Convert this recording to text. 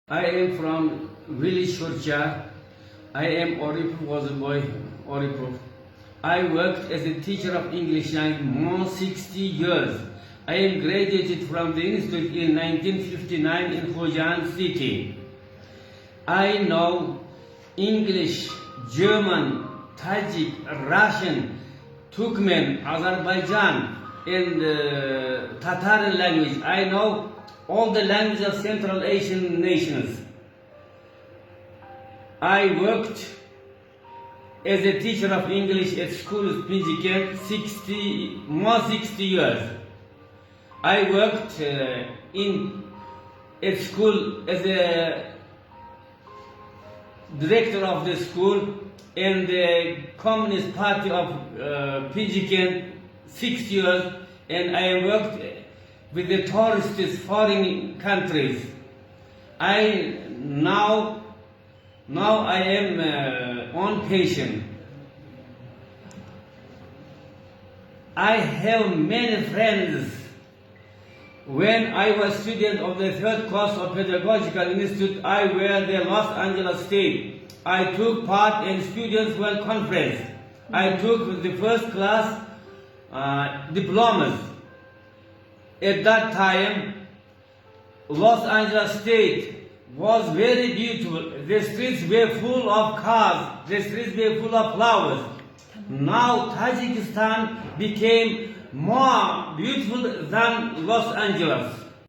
I am from village Shorcha. I am Oripur, was a boy, Oripur. I worked as a teacher of English language more 60 years. I am graduated from the institute in 1959 in Khojan city. I know English, German, Tajik, Russian, Turkmen, Azerbaijan, and Tatar language. I know all the languages of Central Asian nations. I worked as a teacher of English at schools Panajiken 60 years. I worked at school as a director of the school in the Communist Party of Panajiken 6 years, and I worked with the tourists foreign countries. Now I am on patient. I have many friends. When I was student of the third course of Pedagogical Institute, I were the Los Angeles State. I took part in Students' World Conference. I took the first class diplomas. At that time, Los Angeles State was very beautiful. The streets were full of cars. The streets were full of flowers. Now Tajikistan became more beautiful than Los Angeles.